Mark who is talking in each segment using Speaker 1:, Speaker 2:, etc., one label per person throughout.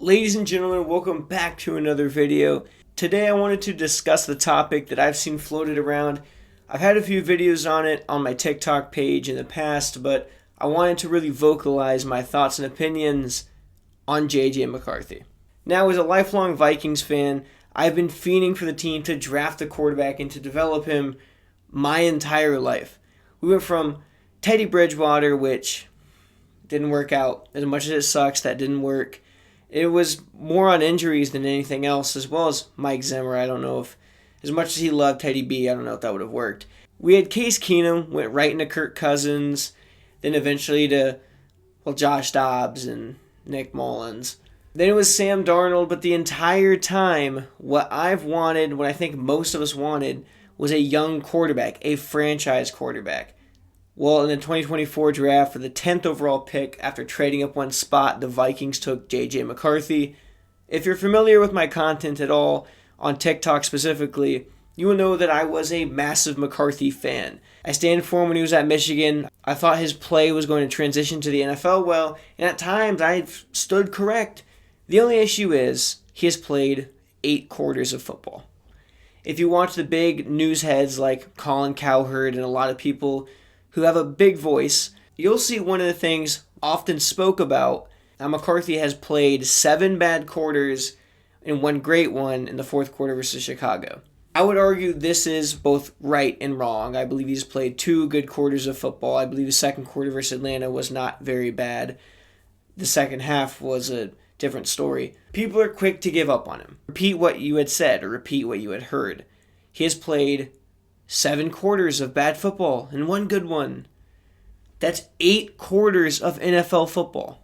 Speaker 1: Ladies and gentlemen, welcome back to another video. Today I wanted to discuss the topic that I've seen floated around. I've had a few videos on it on my TikTok page in the past, but I wanted to really vocalize my thoughts and opinions on J.J McCarthy. Now, as a lifelong Vikings fan, I've been fiending for the team to draft a quarterback and to develop him my entire life. We went from Teddy Bridgewater, which didn't work out. As much as it sucks, that didn't work. It was more on injuries than anything else, as well as Mike Zimmer. I don't know if, as much as he loved Teddy B, I don't know if that would have worked. We had Case Keenum, went right into Kirk Cousins, then eventually to, Josh Dobbs and Nick Mullins. Then it was Sam Darnold, but the entire time, what I've wanted, what I think most of us wanted, was a young quarterback, a franchise quarterback. Well, in the 2024 draft, for the 10th overall pick, after trading up one spot, the Vikings took J.J. McCarthy. If you're familiar with my content at all, on TikTok specifically, you will know that I was a massive McCarthy fan. I stand for him when he was at Michigan. I thought his play was going to transition to the NFL well, and at times I've stood correct. The only issue is he has played 8 quarters of football. If you watch the big news heads like Colin Cowherd and a lot of people who have a big voice, you'll see one of the things often spoke about. Now, McCarthy has played 7 bad quarters and 1 great one in the fourth quarter versus Chicago. I would argue this is both right and wrong. I believe he's played 2 good quarters of football. I believe the second quarter versus Atlanta was not very bad. The second half was a different story. People are quick to give up on him. Repeat what you had said or repeat what you had heard. He has played 7 quarters of bad football and 1 good one. That's 8 quarters of NFL football.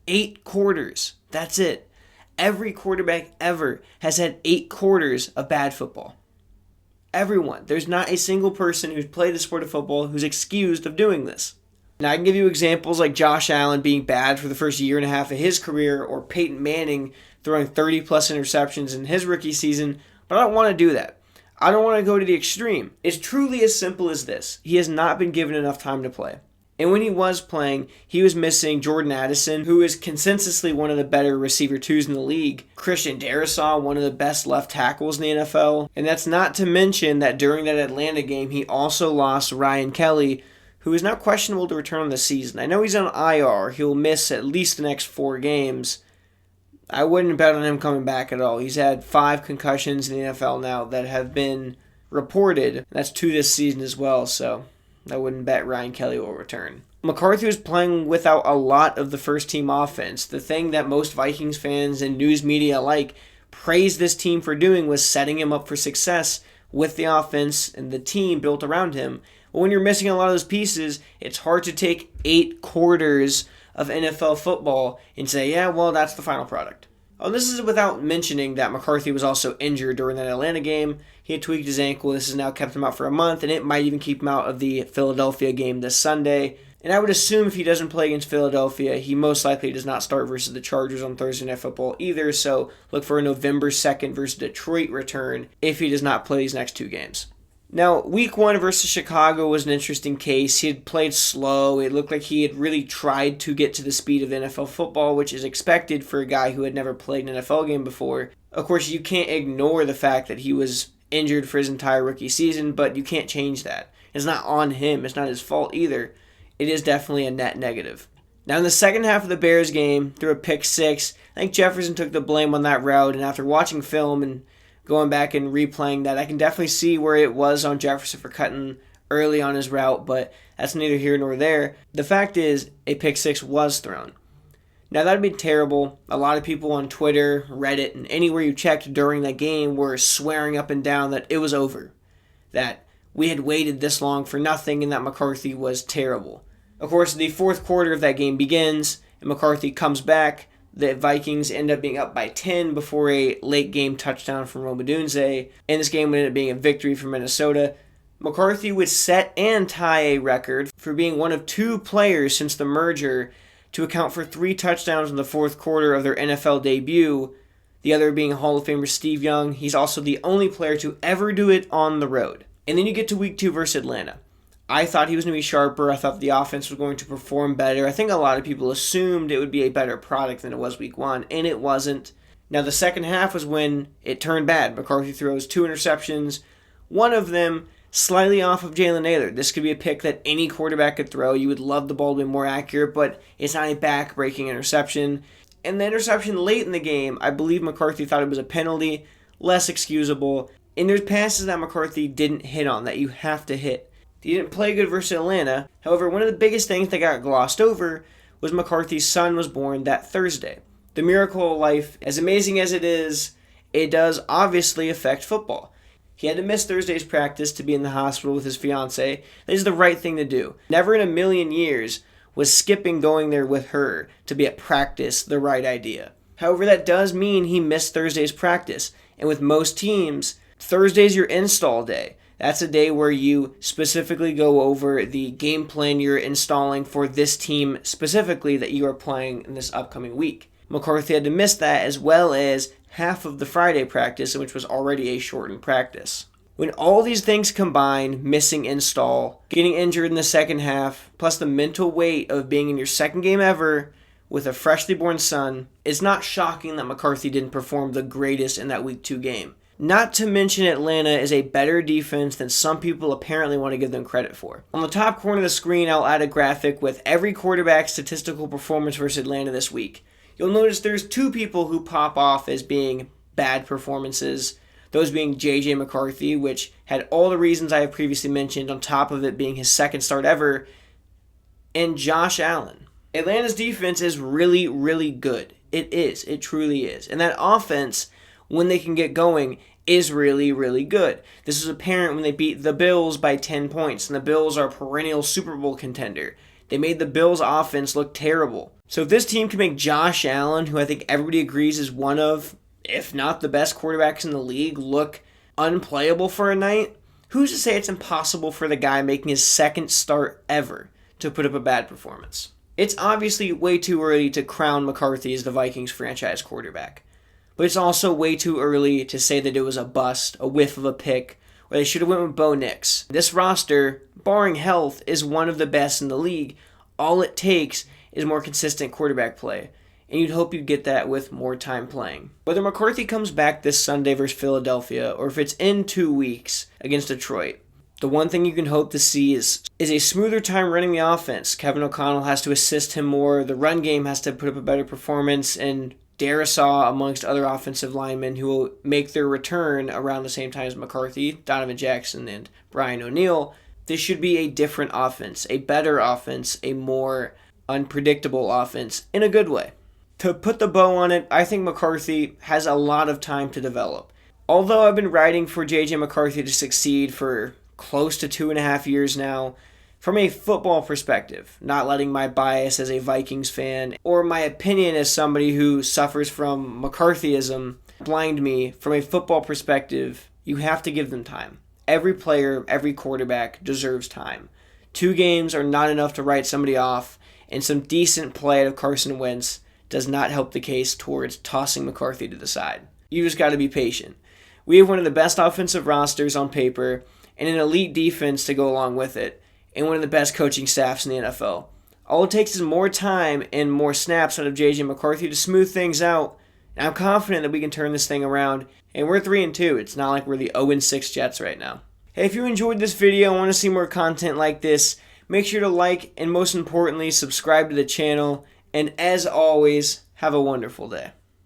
Speaker 1: 8 quarters. That's it. Every quarterback ever has had 8 quarters of bad football. Everyone. There's not a single person who's played the sport of football who's excused of doing this. Now, I can give you examples like Josh Allen being bad for the first year and a half of his career, or Peyton Manning throwing 30-plus interceptions in his rookie season, but I don't want to do that. I don't want to go to the extreme. It's truly as simple as this. He has not been given enough time to play. And when he was playing, he was missing Jordan Addison, who is consensusly one of the better receiver 2s in the league. Christian Darrisaw, one of the best left tackles in the NFL. And that's not to mention that during that Atlanta game, he also lost Ryan Kelly, who is now questionable to return on the season. I know he's on IR. He'll miss at least the next 4 games. I wouldn't bet on him coming back at all. He's had 5 concussions in the NFL now that have been reported. That's 2 this season as well, so I wouldn't bet Ryan Kelly will return. McCarthy was playing without a lot of the first-team offense. The thing that most Vikings fans and news media alike praised this team for doing was setting him up for success with the offense and the team built around him. But when you're missing a lot of those pieces, it's hard to take 8 quarters of NFL football and say, yeah, well, that's the final product. Oh, this is without mentioning that McCarthy was also injured during that Atlanta game. He had tweaked his ankle. This has now kept him out for a month, and it might even keep him out of the Philadelphia game this Sunday. And I would assume if he doesn't play against Philadelphia, he most likely does not start versus the Chargers on Thursday Night Football either, so look for a November 2nd versus Detroit return if he does not play these next 2 games. Now, week 1 versus Chicago was an interesting case. He had played slow. It looked like he had really tried to get to the speed of NFL football, which is expected for a guy who had never played an NFL game before. Of course, you can't ignore the fact that he was injured for his entire rookie season, but you can't change that. It's not on him. It's not his fault either. It is definitely a net negative. Now, in the second half of the Bears game, through a pick 6, I think Jefferson took the blame on that route, and after watching film and going back and replaying that, I can definitely see where it was on Jefferson for cutting early on his route, but that's neither here nor there. The fact is, a pick 6 was thrown. Now, that would be terrible. A lot of people on Twitter, Reddit, and anywhere you checked during that game were swearing up and down that it was over, that we had waited this long for nothing, and that McCarthy was terrible. Of course, the fourth quarter of that game begins, and McCarthy comes back. The Vikings end up being up by 10 before a late-game touchdown from Rome Odunze, and this game would end up being a victory for Minnesota. McCarthy would set and tie a record for being one of 2 players since the merger to account for 3 touchdowns in the fourth quarter of their NFL debut, the other being Hall of Famer Steve Young. He's also the only player to ever do it on the road. And then you get to week 2 versus Atlanta. I thought he was going to be sharper. I thought the offense was going to perform better. I think a lot of people assumed it would be a better product than it was week one, and it wasn't. Now, the second half was when it turned bad. McCarthy throws 2 interceptions, one of them slightly off of Jalen Naylor. This could be a pick that any quarterback could throw. You would love the ball to be more accurate, but it's not a back-breaking interception. And the interception late in the game, I believe McCarthy thought it was a penalty, less excusable. And there's passes that McCarthy didn't hit on that you have to hit. He didn't play good versus Atlanta. However, one of the biggest things that got glossed over was McCarthy's son was born that Thursday. The miracle of life, as amazing as it is, it does obviously affect football. He had to miss Thursday's practice to be in the hospital with his fiancée. That is the right thing to do. Never in a million years was skipping going there with her to be at practice the right idea. However, that does mean he missed Thursday's practice. And with most teams, Thursday's your install day. That's a day where you specifically go over the game plan you're installing for this team specifically that you are playing in this upcoming week. McCarthy had to miss that as well as half of the Friday practice, which was already a shortened practice. When all these things combine, missing install, getting injured in the second half, plus the mental weight of being in your second game ever with a freshly born son, it's not shocking that McCarthy didn't perform the greatest in that week 2 game. Not to mention Atlanta is a better defense than some people apparently want to give them credit for. On the top corner of the screen, I'll add a graphic with every quarterback's statistical performance versus Atlanta this week. You'll notice there's 2 people who pop off as being bad performances, those being J.J McCarthy, which had all the reasons I have previously mentioned on top of it being his second start ever, and Josh Allen. Atlanta's defense is really, really good. It is. It truly is. And that offense, when they can get going, is really, really good. This was apparent when they beat the Bills by 10 points, and the Bills are a perennial Super Bowl contender. They made the Bills' offense look terrible. So if this team can make Josh Allen, who I think everybody agrees is one of, if not the best quarterbacks in the league, look unplayable for a night, who's to say it's impossible for the guy making his second start ever to put up a bad performance? It's obviously way too early to crown McCarthy as the Vikings franchise quarterback. But it's also way too early to say that it was a bust, a whiff of a pick, or they should have went with Bo Nix. This roster, barring health, is one of the best in the league. All it takes is more consistent quarterback play, and you'd hope you'd get that with more time playing. Whether McCarthy comes back this Sunday versus Philadelphia, or if it's in 2 weeks against Detroit, the one thing you can hope to see is a smoother time running the offense. Kevin O'Connell has to assist him more, the run game has to put up a better performance, and Darisaw, amongst other offensive linemen who will make their return around the same time as McCarthy, Donovan Jackson, and Brian O'Neill. This should be a different offense, a better offense, a more unpredictable offense in a good way. To put the bow on it, I think McCarthy has a lot of time to develop. Although I've been writing for J.J. McCarthy to succeed for close to 2.5 years now, from a football perspective, not letting my bias as a Vikings fan or my opinion as somebody who suffers from McCarthyism blind me, from a football perspective, you have to give them time. Every player, every quarterback deserves time. 2 games are not enough to write somebody off, and some decent play out of Carson Wentz does not help the case towards tossing McCarthy to the side. You just got to be patient. We have one of the best offensive rosters on paper and an elite defense to go along with it, and one of the best coaching staffs in the NFL. All it takes is more time and more snaps out of J.J. McCarthy to smooth things out, and I'm confident that we can turn this thing around, and we're 3-2. It's not like we're the 0-6 Jets right now. Hey, if you enjoyed this video and want to see more content like this, make sure to like and most importantly, subscribe to the channel, and as always, have a wonderful day.